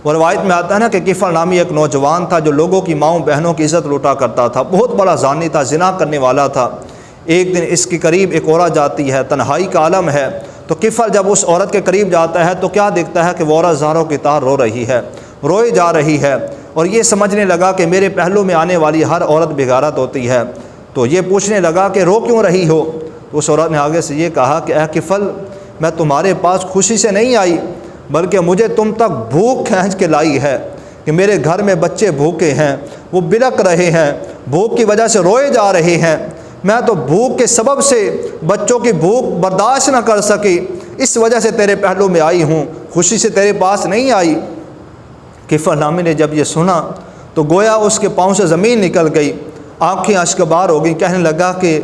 وہ روایت میں آتا ہے نا کہ کفل نامی ایک نوجوان تھا جو لوگوں کی ماؤں بہنوں کی عزت لوٹا کرتا تھا، بہت بڑا زانی تھا، زنا کرنے والا تھا۔ ایک دن اس کے قریب ایک عورت جاتی ہے، تنہائی کا عالم ہے، تو کفل جب اس عورت کے قریب جاتا ہے تو کیا دیکھتا ہے کہ وہ عورت زاروں کی طرح رو رہی ہے، روئے جا رہی ہے، اور یہ سمجھنے لگا کہ میرے پہلو میں آنے والی ہر عورت بغارت ہوتی ہے، تو یہ پوچھنے لگا کہ رو کیوں رہی ہو؟ تو اس عورت نے آگے سے یہ کہا کہ اے کفل، میں تمہارے پاس خوشی سے نہیں آئی، بلکہ مجھے تم تک بھوک کھینچ کے لائی ہے کہ میرے گھر میں بچے بھوکے ہیں، وہ بلک رہے ہیں، بھوک کی وجہ سے روئے جا رہے ہیں، میں تو بھوک کے سبب سے بچوں کی بھوک برداشت نہ کر سکی، اس وجہ سے تیرے پہلو میں آئی ہوں، خوشی سے تیرے پاس نہیں آئی۔ کفل نامی نے جب یہ سنا تو گویا اس کے پاؤں سے زمین نکل گئی، آنکھیں اشکبار ہو گئیں، کہنے لگا کہ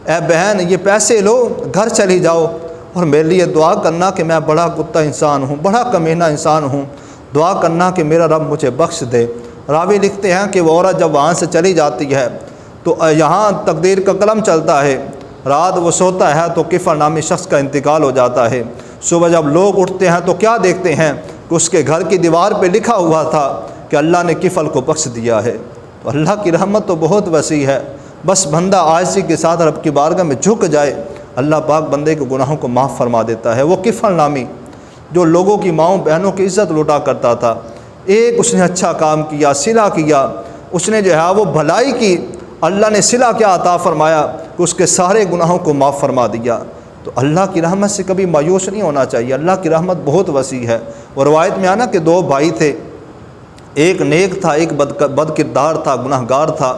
اے بہن، یہ پیسے لو، گھر چلی جاؤ اور میرے لیے دعا کرنا کہ میں بڑا کتا انسان ہوں، بڑا کمینہ انسان ہوں، دعا کرنا کہ میرا رب مجھے بخش دے۔ راوی لکھتے ہیں کہ وہ عورت جب وہاں سے چلی جاتی ہے تو یہاں تقدیر کا قلم چلتا ہے، رات وہ سوتا ہے تو کفل نامی شخص کا انتقال ہو جاتا ہے۔ صبح جب لوگ اٹھتے ہیں تو کیا دیکھتے ہیں کہ اس کے گھر کی دیوار پہ لکھا ہوا تھا کہ اللہ نے کفل کو بخش دیا ہے۔ تو اللہ کی رحمت تو بہت وسیع ہے، بس بندہ عاجزی کے ساتھ رب کی بارگاہ میں جھک جائے، اللہ پاک بندے کے گناہوں کو معاف فرما دیتا ہے۔ وہ کفل نامی جو لوگوں کی ماؤں بہنوں کی عزت لوٹا کرتا تھا، ایک اس نے اچھا کام کیا، صلہ کیا، اس نے جو ہے وہ بھلائی کی، اللہ نے صلہ کیا عطا فرمایا کہ اس کے سارے گناہوں کو معاف فرما دیا۔ تو اللہ کی رحمت سے کبھی مایوس نہیں ہونا چاہیے، اللہ کی رحمت بہت وسیع ہے۔ اور روایت میں آنا کہ دو بھائی تھے، ایک نیک تھا، ایک بد کردار تھا، گناہ گار تھا۔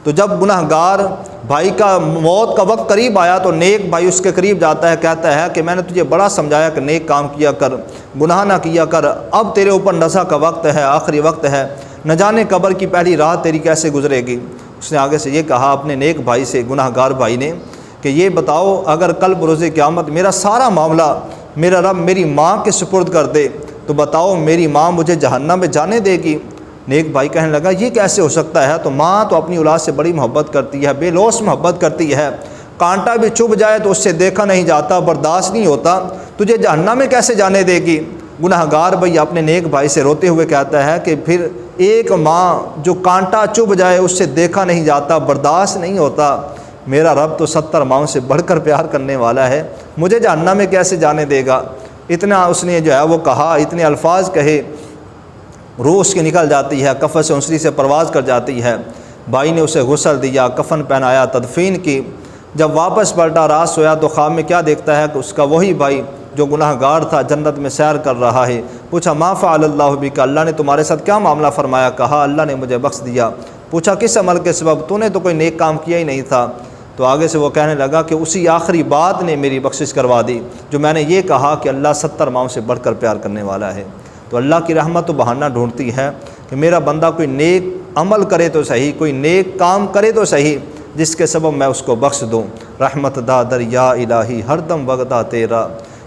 تو جب گناہ گار بھائی کا موت کا وقت قریب آیا تو نیک بھائی اس کے قریب جاتا ہے، کہتا ہے کہ میں نے تجھے بڑا سمجھایا کہ نیک کام کیا کر، گناہ نہ کیا کر، اب تیرے اوپر نزع کا وقت ہے، آخری وقت ہے، نہ جانے قبر کی پہلی رات تیری کیسے گزرے گی۔ اس نے آگے سے یہ کہا اپنے نیک بھائی سے، گناہ گار بھائی نے، کہ یہ بتاؤ اگر کل بروز قیامت میرا سارا معاملہ میرا رب میری ماں کے سپرد کر دے تو بتاؤ میری ماں مجھے جہنم میں جانے دے گی؟ نیک بھائی کہنے لگا یہ کیسے ہو سکتا ہے، تو ماں تو اپنی اولاد سے بڑی محبت کرتی ہے، بے لوث محبت کرتی ہے، کانٹا بھی چبھ جائے تو اس سے دیکھا نہیں جاتا، برداشت نہیں ہوتا، تجھے جہنم میں کیسے جانے دے گی؟ گناہ گار بھائی اپنے نیک بھائی سے روتے ہوئے کہتا ہے کہ پھر ایک ماں جو کانٹا چبھ جائے اس سے دیکھا نہیں جاتا، برداشت نہیں ہوتا، میرا رب تو 70 ماؤں سے بڑھ کر پیار کرنے والا ہے، مجھے جہنم میں کیسے جانے دے گا؟ اتنا اس نے جو ہے وہ کہا، اتنے الفاظ کہے، روح اس کی نکل جاتی ہے، کفن سے انسلی سے پرواز کر جاتی ہے۔ بھائی نے اسے غسل دیا، کفن پہنایا، تدفین کی۔ جب واپس پلٹا، رات سویا تو خواب میں کیا دیکھتا ہے کہ اس کا وہی بھائی جو گناہ گار تھا جنت میں سیر کر رہا ہے۔ پوچھا ما فعل اللہ بک، اللہ نے تمہارے ساتھ کیا معاملہ فرمایا؟ کہا اللہ نے مجھے بخش دیا۔ پوچھا کس عمل کے سبب؟ تو نے تو کوئی نیک کام کیا ہی نہیں تھا۔ تو آگے سے وہ کہنے لگا کہ اسی آخری بات نے میری بخشش کروا دی جو میں نے یہ کہا کہ اللہ 70 ماؤں سے بڑھ کر پیار کرنے والا ہے۔ تو اللہ کی رحمت تو بہانہ ڈھونڈتی ہے کہ میرا بندہ کوئی نیک عمل کرے تو صحیح، کوئی نیک کام کرے تو صحیح، جس کے سبب میں اس کو بخش دوں۔ رحمت دا دریا الہی ہر دم وگدا تیرا،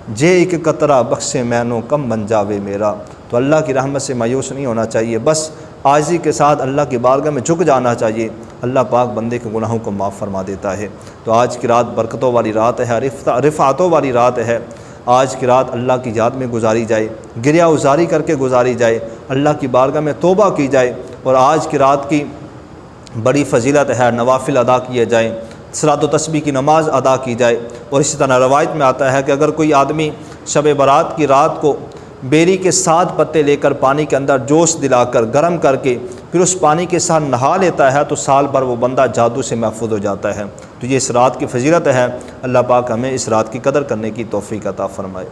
جے ایک قطرہ بخشے مینوں کم بن جاوے میرا۔ تو اللہ کی رحمت سے مایوس نہیں ہونا چاہیے، بس عاجزی کے ساتھ اللہ کی بارگاہ میں جھک جانا چاہیے، اللہ پاک بندے کے گناہوں کو معاف فرما دیتا ہے۔ تو آج کی رات برکتوں والی رات ہے، رفعتوں والی رات ہے۔ آج کی رات اللہ کی یاد میں گزاری جائے، گریہ ازاری کر کے گزاری جائے، اللہ کی بارگاہ میں توبہ کی جائے، اور آج کی رات کی بڑی فضیلت ہے، نوافل ادا کیے جائیں، صلاۃ و تسبیح کی نماز ادا کی جائے۔ اور اسی طرح روایت میں آتا ہے کہ اگر کوئی آدمی شب برات کی رات کو بیری کے 7 پتے لے کر پانی کے اندر جوش دلا کر گرم کر کے پھر اس پانی کے ساتھ نہا لیتا ہے تو سال بھر وہ بندہ جادو سے محفوظ ہو جاتا ہے۔ تو یہ اس رات کی فضیلت ہے، اللہ پاک ہمیں اس رات کی قدر کرنے کی توفیق عطا فرمائے۔